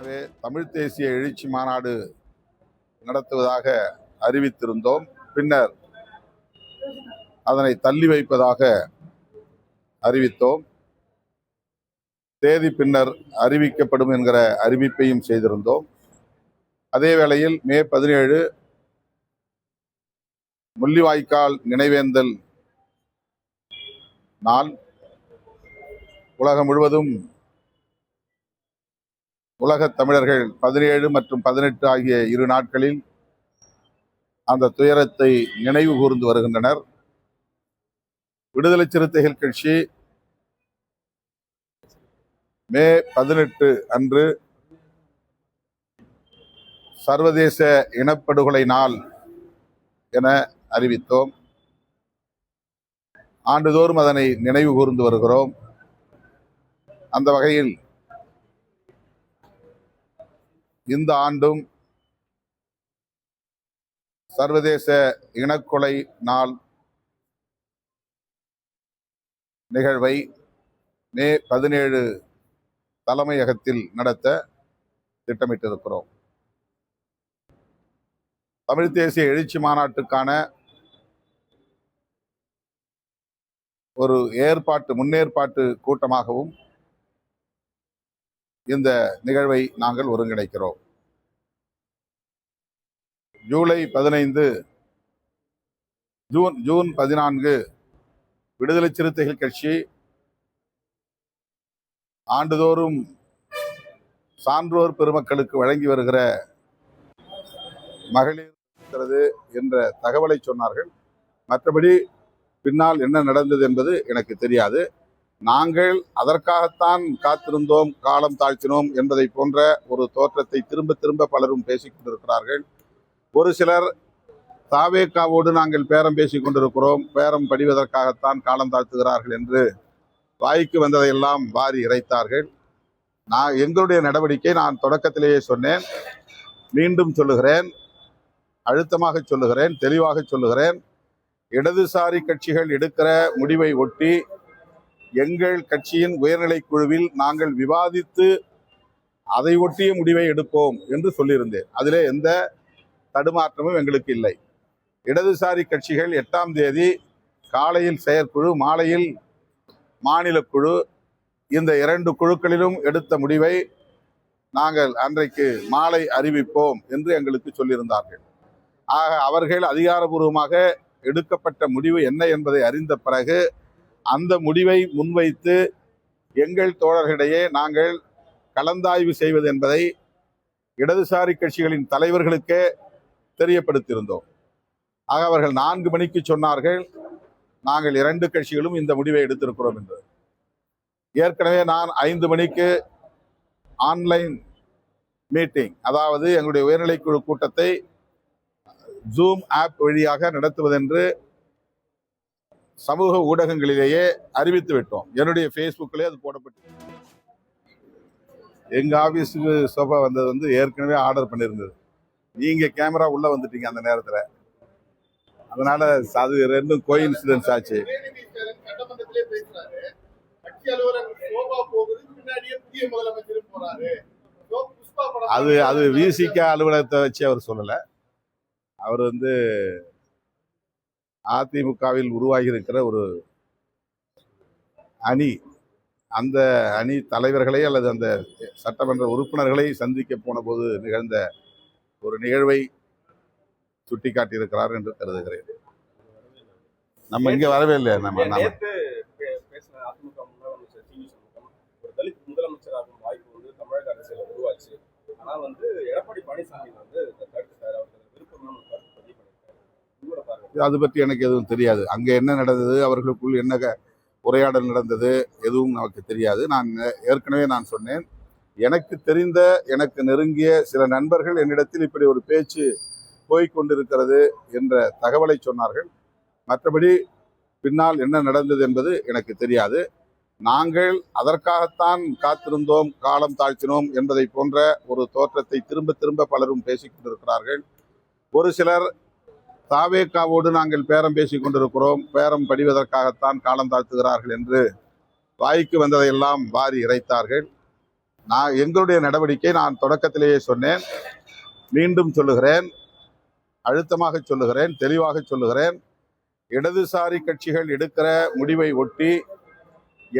ஏற்கனவே தமிழ் தேசிய எழுச்சி மாநாடு நடத்துவதாக அறிவித்திருந்தோம். பின்னர் அதனை தள்ளி வைப்பதாக அறிவித்தோம். தேதி பின்னர் அறிவிக்கப்படும் என்கிற அறிவிப்பையும் செய்திருந்தோம். அதே வேளையில் மே 17 முள்ளிவாய்க்கால் நினைவேந்தல் நாள். உலகம் முழுவதும் உலகத் தமிழர்கள் 17 மற்றும் 18 ஆகிய 2 நாட்களில் அந்த துயரத்தை நினைவு கூர்ந்து வருகின்றனர். விடுதலை சிறுத்தைகள் கட்சி மே 18 அன்று சர்வதேச இனப்படுகொலை நாள் என அறிவித்தோம். ஆண்டுதோறும் அதனை நினைவு கூர்ந்து வருகிறோம். அந்த வகையில் இந்த ஆண்டும் சர்வதேச இனக்கொலை நாள் நிகழ்வை மே 17 தலைமையகத்தில் நடத்த திட்டமிட்டிருக்கிறோம். தமிழ் தேசிய எழுச்சி மாநாட்டுக்கான ஒரு முன்னேற்பாட்டு கூட்டமாகவும் இந்த நிகழ்வை நாங்கள் ஒருங்கிணைக்கிறோம். ஜூலை 15 ஜூன் 14 விடுதலை சிறுத்தைகள் கட்சி ஆண்டுதோறும் சான்றோர் பெருமக்களுக்கு வழங்கி வருகிற மகளிர் என்ற தகவலை சொன்னார்கள். மற்றபடி பின்னால் என்ன நடந்தது என்பது எனக்கு தெரியாது. நாங்கள் அதற்காகத்தான் காத்திருந்தோம், காலம் தாழ்த்தினோம் என்பதை போன்ற ஒரு தோற்றத்தை திரும்ப திரும்ப பலரும் பேசிக் கொண்டிருக்கிறார்கள். ஒரு சிலர் தாவேக்காவோடு நாங்கள் பேரம் பேசிக் கொண்டிருக்கிறோம், பேரம் படிவதற்காகத்தான் காலம் தாழ்த்துகிறார்கள் என்று வாய்க்கு வந்ததையெல்லாம் வாரி இறைத்தார்கள். எங்களுடைய நடவடிக்கை நான் தொடக்கத்திலேயே சொன்னேன், மீண்டும் சொல்லுகிறேன், அழுத்தமாக சொல்லுகிறேன், தெளிவாக சொல்லுகிறேன். இடதுசாரி கட்சிகள் எடுக்கிற முடிவை ஒட்டி எங்கள் கட்சியின் உயர்நிலை குழுவில் நாங்கள் விவாதித்து அதை ஒட்டிய முடிவை எடுப்போம் என்று சொல்லியிருந்தேன். அதிலே எந்த தடுமாற்றமும் எங்களுக்கு இல்லை. இடதுசாரி கட்சிகள் 8ஆம் தேதி காலையில் செயற்குழு, மாலையில் மாநில குழு, இந்த 2 குழுக்களிலும் எடுத்த முடிவை நாங்கள் அன்றைக்கு மாலை அறிவிப்போம் என்று எங்களுக்கு சொல்லியிருந்தார்கள். ஆக அவர்கள் அதிகாரபூர்வமாக எடுக்கப்பட்ட முடிவு என்ன என்பதை அறிந்த பிறகு அந்த முடிவை முன்வைத்து எங்கள் தோழர்களிடையே நாங்கள் கலந்தாய்வு செய்வது என்பதை இடதுசாரி கட்சிகளின் தலைவர்களுக்கே தெரியப்படுத்தியிருந்தோம். ஆக அவர்கள் 4 மணிக்கு சொன்னார்கள், நாங்கள் 2 கட்சிகளும் இந்த முடிவை எடுத்திருக்கிறோம் என்று. ஏற்கனவே நான் 5 மணிக்கு ஆன்லைன் மீட்டிங், அதாவது எங்களுடைய உயர்நிலைக்குழு கூட்டத்தை ஜூம் ஆப் வழியாக நடத்துவதென்று சமூக ஊடகங்களிலேயே அறிவித்து விட்டோம். என்னுடைய ஃபேஸ்புக்கிலே அது போடப்பட்டு, எங்க ஆபீஸுக்கு சோஃபா வந்தது ஏற்கனவே ஆர்டர் பண்ணியிருந்தது. நீங்க கேமரா உள்ள வந்துட்டீங்க அந்த நேரத்துல, அதனால அது 2 கோஇன்சிடென்ஸ் ஆச்சு. அது விசிக அலுவலகத்தை வச்சு அவர் சொல்லல. அவர் அதிமுகவில் உருவாகி இருக்கிற ஒரு அணி, அந்த அணி தலைவர்களை அல்லது அந்த சட்டமன்ற உறுப்பினர்களை சந்திக்க போன போது நிகழ்ந்த ஒரு நிகழ்வை சுட்டிக்காட்டியிருக்கிறார் என்று கருதுகிறேன். நம்ம இங்க வரவே இல்லை. நம்ம முதலமைச்சராகும் வாய்ப்பு தமிழக அரசியல் உருவாச்சு. ஆனால் எடப்பாடி பழனிசாமி அது பற்றி எனக்கு எதுவும் தெரியாது. அங்கே என்ன நடந்தது, அவர்களுக்குள் என்ன உரையாடல் நடந்தது, எதுவும் நமக்கு தெரியாது. நான் ஏற்கனவே சொன்னேன், எனக்கு தெரிந்த, எனக்கு நெருங்கிய சில நண்பர்கள் என்னிடத்தில் இப்படி ஒரு பேச்சு போய்கொண்டிருக்கிறது என்ற தகவலை சொன்னார்கள். மற்றபடி பின்னால் என்ன நடந்தது என்பது எனக்கு தெரியாது. நாங்கள் அதற்காகத்தான் காத்திருந்தோம், காலம் தாழ்த்தினோம் என்பதை போன்ற ஒரு தோற்றத்தை திரும்ப திரும்ப பலரும் பேசிக் கொண்டிருக்கிறார்கள். ஒரு சிலர் தாவேக்காவோடு நாங்கள் பேரம் பேசிக் கொண்டிருக்கிறோம், பேரம் படிவதற்காகத்தான் காலம் தாழ்த்துகிறார்கள் என்று வாய்க்கு வந்ததையெல்லாம் வாரி இறைத்தார்கள். எங்களுடைய நடவடிக்கை நான் தொடக்கத்திலேயே சொன்னேன், மீண்டும் சொல்லுகிறேன், அழுத்தமாக சொல்லுகிறேன், தெளிவாக சொல்லுகிறேன். இடதுசாரி கட்சிகள் எடுக்கிற முடிவை ஒட்டி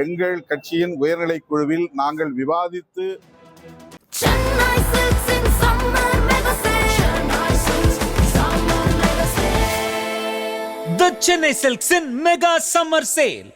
எங்கள் கட்சியின் உயர்நிலை குழுவில் நாங்கள் விவாதித்து Chennai Silks in summer mega sale. Chennai Silks summer mega sale. The Chennai Silks in Mega Summer Sale.